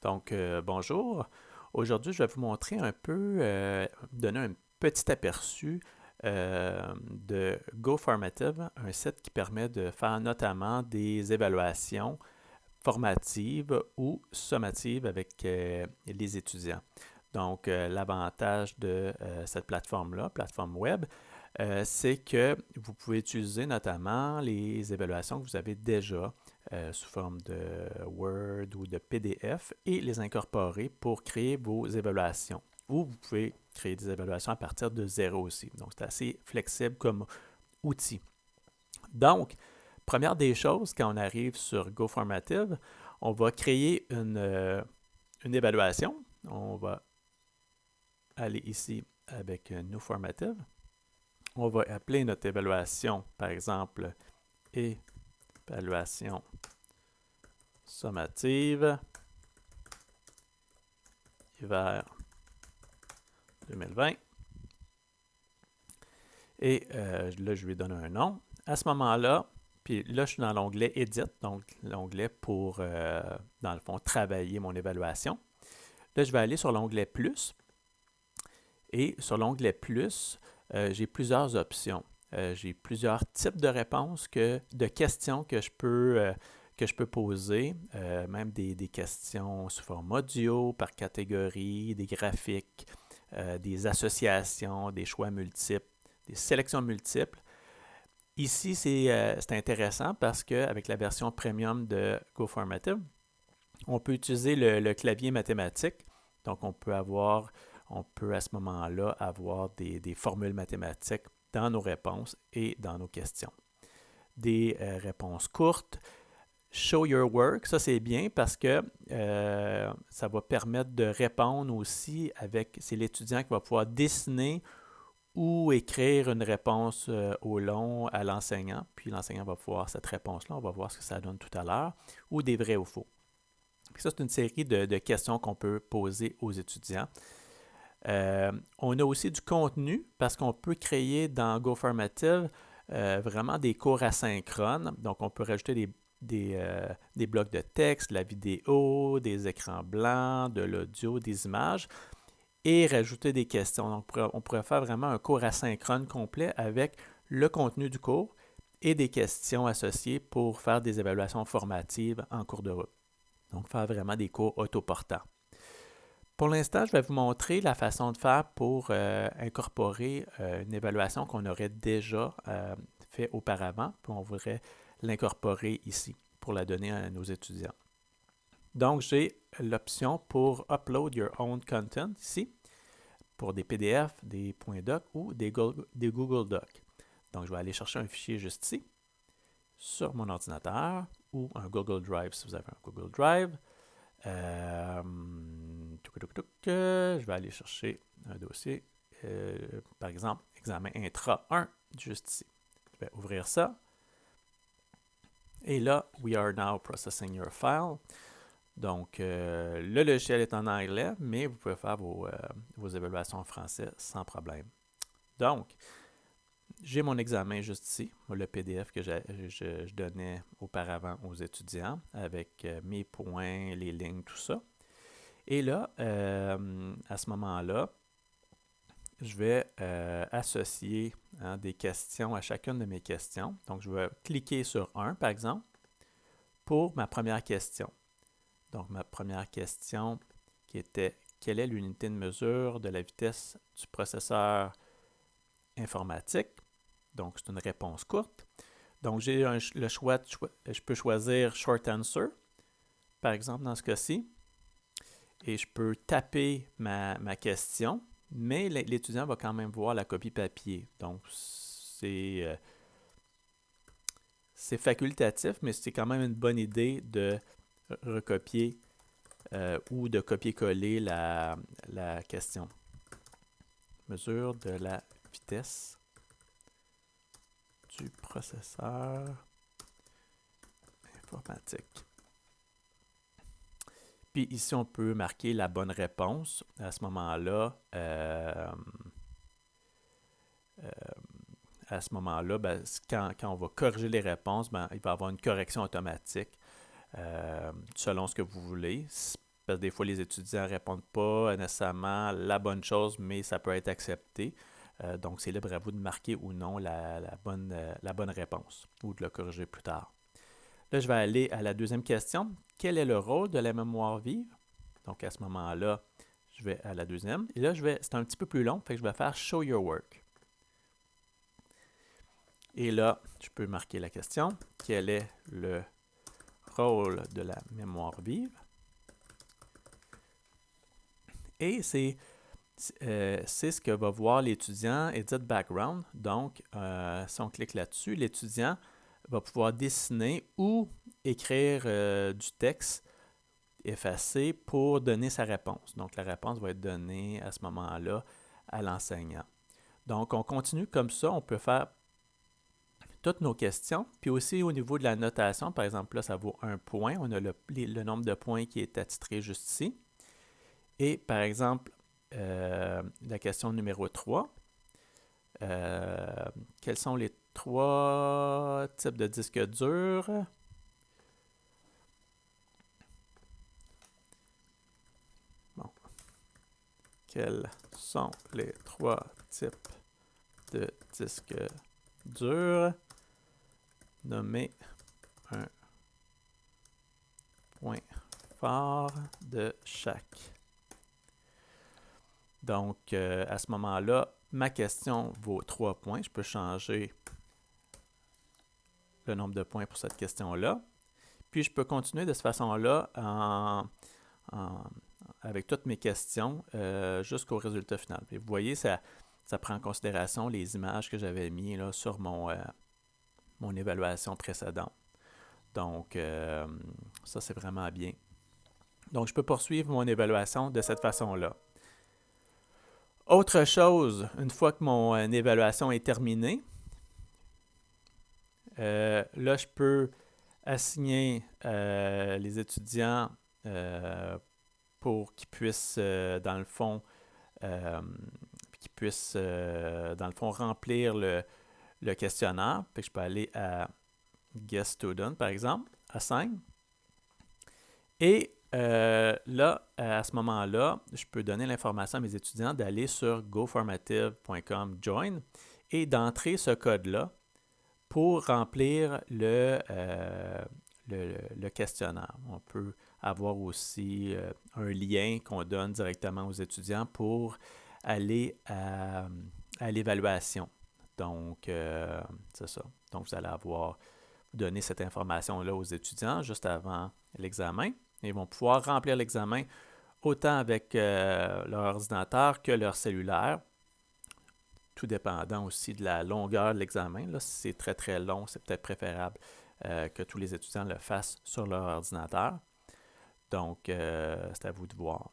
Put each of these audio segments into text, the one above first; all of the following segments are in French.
Donc, bonjour. Aujourd'hui, je vais vous montrer un peu, donner un petit aperçu de GoFormative, un site qui permet de faire notamment des évaluations formatives ou sommatives avec les étudiants. Donc, l'avantage de cette plateforme-là, plateforme web, c'est que vous pouvez utiliser notamment les évaluations que vous avez déjà sous forme de Word ou de PDF et les incorporer pour créer vos évaluations. Ou vous pouvez créer des évaluations à partir de zéro aussi. Donc, c'est assez flexible comme outil. Donc, première des choses, quand on arrive sur GoFormative, on va créer une évaluation. On va aller ici avec New Formative. On va appeler notre évaluation, par exemple, évaluation sommative hiver 2020. Et là, je lui donne un nom. À ce moment-là, puis là, je suis dans l'onglet Edit, donc l'onglet pour, dans le fond, travailler mon évaluation. Là, je vais aller sur l'onglet Plus. Et sur l'onglet Plus, j'ai plusieurs options. J'ai plusieurs types de réponses, de questions que je peux poser, même des questions sous forme audio, par catégorie, des graphiques, des associations, des choix multiples, des sélections multiples. Ici, c'est intéressant parce qu'avec la version premium de GoFormative, on peut utiliser le clavier mathématique. Donc, on peut à ce moment-là avoir des formules mathématiques dans nos réponses et dans nos questions. Des réponses courtes. Show your work, ça c'est bien parce que ça va permettre de répondre aussi c'est l'étudiant qui va pouvoir dessiner ou écrire une réponse au long à l'enseignant, puis l'enseignant va voir cette réponse-là, on va voir ce que ça donne tout à l'heure, ou des vrais ou faux. Puis ça, c'est une série de questions qu'on peut poser aux étudiants. On a aussi du contenu parce qu'on peut créer dans GoFormative vraiment des cours asynchrones. Donc, on peut rajouter des blocs de texte, de la vidéo, des écrans blancs, de l'audio, des images et rajouter des questions. Donc, on pourrait faire vraiment un cours asynchrone complet avec le contenu du cours et des questions associées pour faire des évaluations formatives en cours de route. Donc, faire vraiment des cours autoportants. Pour l'instant, je vais vous montrer la façon de faire pour incorporer une évaluation qu'on aurait déjà fait auparavant, puis on voudrait l'incorporer ici pour la donner à nos étudiants. Donc, j'ai l'option pour Upload Your Own Content ici, pour des PDF, des .doc ou des Google Docs. Donc, je vais aller chercher un fichier juste ici, sur mon ordinateur, ou un Google Drive si vous avez un Google Drive. Je vais aller chercher un dossier, par exemple, examen intra 1, juste ici. Je vais ouvrir ça. Et là, we are now processing your file. Donc, le logiciel est en anglais, mais vous pouvez faire vos évaluations en français sans problème. Donc, j'ai mon examen juste ici, le PDF que je donnais auparavant aux étudiants avec mes points, les lignes, tout ça. Et là, à ce moment-là, je vais associer des questions à chacune de mes questions. Donc, je vais cliquer sur 1, par exemple, pour ma première question. Donc, ma première question qui était « Quelle est l'unité de mesure de la vitesse du processeur informatique? » Donc, c'est une réponse courte. Donc, j'ai le choix, je peux choisir « Short Answer », par exemple, dans ce cas-ci. Et je peux taper ma question, mais l'étudiant va quand même voir la copie papier. Donc, c'est facultatif, mais c'est quand même une bonne idée de recopier ou de copier-coller la question. Mesure de la vitesse du processeur informatique. Puis ici, on peut marquer la bonne réponse. À ce moment-là, quand on va corriger les réponses, il va y avoir une correction automatique selon ce que vous voulez. parce que des fois, les étudiants ne répondent pas nécessairement la bonne chose, mais ça peut être accepté. Donc, c'est libre à vous de marquer ou non la bonne réponse ou de le corriger plus tard. Là, je vais aller à la deuxième question. Quel est le rôle de la mémoire vive? Donc, à ce moment-là, je vais à la deuxième. Et là, c'est un petit peu plus long, fait que je vais faire « Show your work ». Et là, je peux marquer la question. Quel est le rôle de la mémoire vive? Et c'est ce que va voir l'étudiant Edit Background. Donc, si on clique là-dessus, l'étudiant va pouvoir dessiner ou écrire du texte effacé pour donner sa réponse. Donc, la réponse va être donnée à ce moment-là à l'enseignant. Donc, on continue comme ça. On peut faire toutes nos questions. Puis aussi, au niveau de la notation, par exemple, là, ça vaut 1 point. On a le nombre de points qui est attitré juste ici. Et, par exemple, la question numéro 3. Quels sont les 3 types de disques durs? Bon. Quels sont les 3 types de disques durs? Nommez un point fort de chaque. Donc, à ce moment-là, ma question vaut 3 points. Je peux changer le nombre de points pour cette question-là. Puis, je peux continuer de cette façon-là avec toutes mes questions jusqu'au résultat final. Et vous voyez, ça prend en considération les images que j'avais mises là, sur mon évaluation précédente. Donc, ça, c'est vraiment bien. Donc, je peux poursuivre mon évaluation de cette façon-là. Autre chose, une fois que mon évaluation est terminée, là, je peux assigner les étudiants pour qu'ils puissent, dans le fond, remplir le questionnaire. Fait que je peux aller à Guest Student, par exemple, Assign. Et là, à ce moment-là, je peux donner l'information à mes étudiants d'aller sur goformative.com join et d'entrer ce code-là pour remplir le questionnaire. On peut avoir aussi un lien qu'on donne directement aux étudiants pour aller à l'évaluation. Donc, c'est ça. Donc, vous allez donner cette information-là aux étudiants juste avant l'examen. Ils vont pouvoir remplir l'examen autant avec leur ordinateur que leur cellulaire, tout dépendant aussi de la longueur de l'examen. Là, si c'est très, très long, c'est peut-être préférable que tous les étudiants le fassent sur leur ordinateur. Donc, c'est à vous de voir.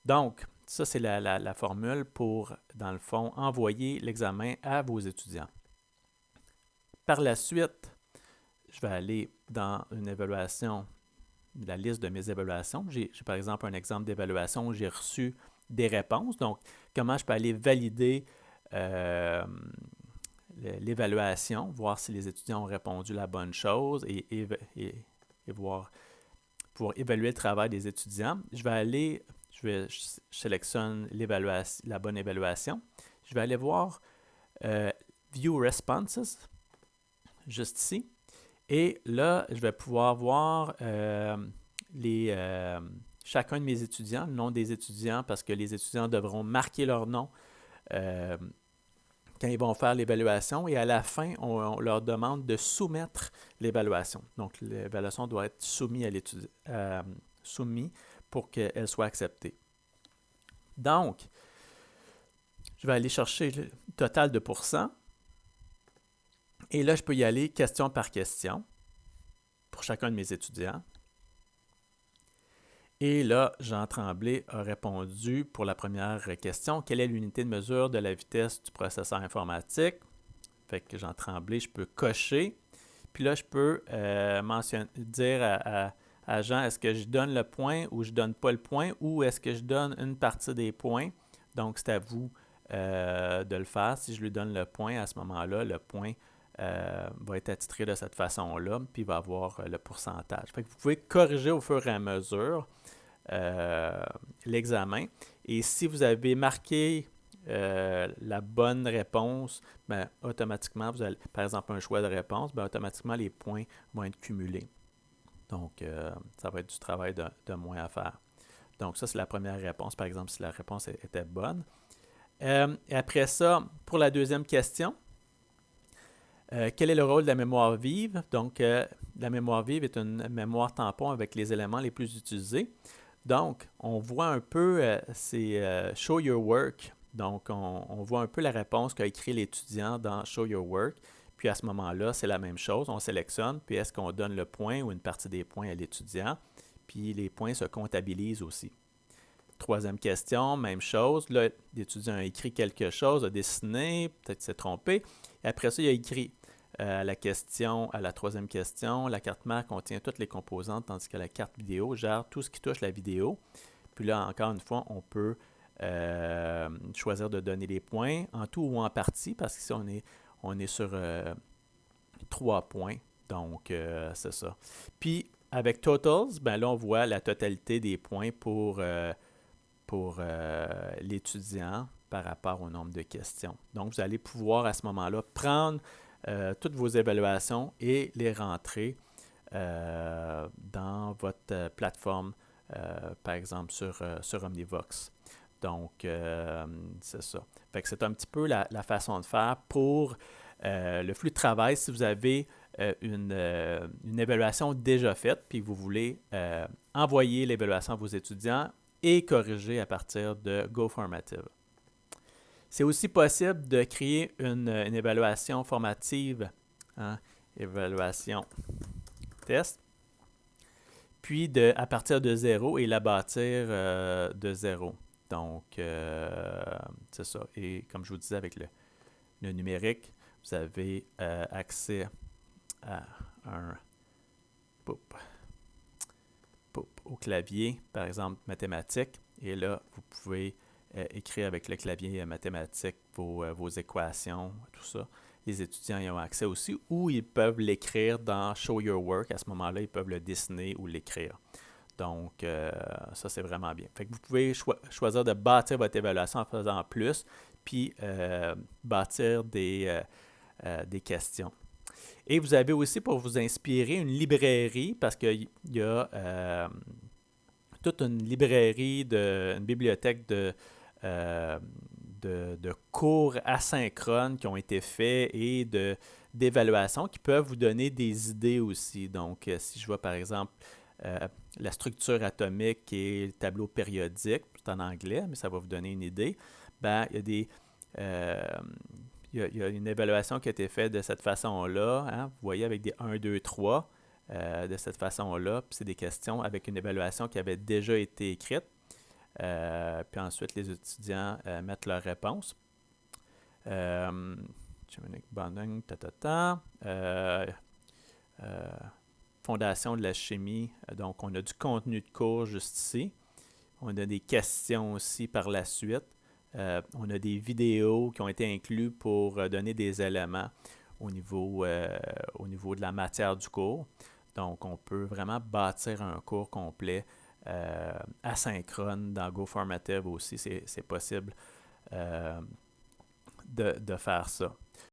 Donc, ça, c'est la formule pour, dans le fond, envoyer l'examen à vos étudiants. Par la suite, je vais aller dans une évaluation, la liste de mes évaluations. J'ai par exemple un exemple d'évaluation où j'ai reçu des réponses. Donc, comment je peux aller valider l'évaluation, voir si les étudiants ont répondu la bonne chose et pouvoir évaluer le travail des étudiants. Je sélectionne la bonne évaluation. Je vais aller voir View Responses, juste ici. Et là, je vais pouvoir voir chacun de mes étudiants, le nom des étudiants, parce que les étudiants devront marquer leur nom quand ils vont faire l'évaluation. Et à la fin, on leur demande de soumettre l'évaluation. Donc, l'évaluation doit être soumise pour qu'elle soit acceptée. Donc, je vais aller chercher le total de pourcents. Et là, je peux y aller question par question pour chacun de mes étudiants. Et là, Jean Tremblay a répondu pour la première question. Quelle est l'unité de mesure de la vitesse du processeur informatique? Fait que Jean Tremblay, je peux cocher. Puis là, je peux dire à Jean, est-ce que je donne le point ou je ne donne pas le point ou est-ce que je donne une partie des points? Donc, c'est à vous de le faire. Si je lui donne le point, à ce moment-là, le point va être attitré de cette façon-là, puis il va avoir le pourcentage. Fait que vous pouvez corriger au fur et à mesure l'examen. Et si vous avez marqué la bonne réponse, ben, automatiquement, vous allez, par exemple, un choix de réponse, ben, automatiquement, les points vont être cumulés. Donc, ça va être du travail de moins à faire. Donc, ça, c'est la première réponse, par exemple, si la réponse était bonne. Et après ça, pour la deuxième question, quel est le rôle de la mémoire vive? Donc, la mémoire vive est une mémoire tampon avec les éléments les plus utilisés. Donc, on voit un peu, c'est Show Your Work. Donc, on voit un peu la réponse qu'a écrit l'étudiant dans Show Your Work. Puis à ce moment-là, c'est la même chose. On sélectionne, puis est-ce qu'on donne le point ou une partie des points à l'étudiant? Puis les points se comptabilisent aussi. Troisième question, même chose. Là, l'étudiant a écrit quelque chose, a dessiné, peut-être s'est trompé. Et après ça, il a écrit à la troisième question, la carte mère contient toutes les composantes, tandis que la carte vidéo gère tout ce qui touche la vidéo. Puis là, encore une fois, on peut choisir de donner les points en tout ou en partie, parce qu'ici, on est sur 3 points. Donc, c'est ça. Puis, avec Totals, ben là, on voit la totalité des points pour l'étudiant par rapport au nombre de questions. Donc, vous allez pouvoir à ce moment-là prendre toutes vos évaluations et les rentrer dans votre plateforme, par exemple sur Omnivox. Donc, c'est ça. Fait que c'est un petit peu la façon de faire pour le flux de travail. Si vous avez une évaluation déjà faite, puis vous voulez envoyer l'évaluation à vos étudiants et corriger à partir de GoFormative. C'est aussi possible de créer une évaluation formative, hein, évaluation test, puis à partir de zéro et la bâtir de zéro. Donc, c'est ça. Et comme je vous disais, avec le numérique, vous avez accès à au clavier, par exemple mathématiques, et là, vous pouvez écrire avec le clavier mathématique vos équations, tout ça. Les étudiants y ont accès aussi, ou ils peuvent l'écrire dans Show Your Work. À ce moment-là, ils peuvent le dessiner ou l'écrire. Donc, ça, c'est vraiment bien. Fait que vous pouvez choisir de bâtir votre évaluation en faisant plus, puis bâtir des questions. Et vous avez aussi, pour vous inspirer, une librairie, parce qu'il y a toute une librairie, une bibliothèque de cours asynchrones qui ont été faits et d'évaluations qui peuvent vous donner des idées aussi. Donc, si je vois par exemple la structure atomique et le tableau périodique, c'est en anglais, mais ça va vous donner une idée, ben, il y a une évaluation qui a été faite de cette façon-là. Hein? Vous voyez, avec des 1, 2, 3, de cette façon-là. Puis c'est des questions avec une évaluation qui avait déjà été écrite. Puis ensuite, les étudiants mettent leurs réponses. Bonding, Fondation de la chimie. Donc, on a du contenu de cours juste ici. On a des questions aussi par la suite. On a des vidéos qui ont été incluses pour donner des éléments au niveau de la matière du cours. Donc, on peut vraiment bâtir un cours complet asynchrone dans GoFormative aussi. C'est possible de faire ça.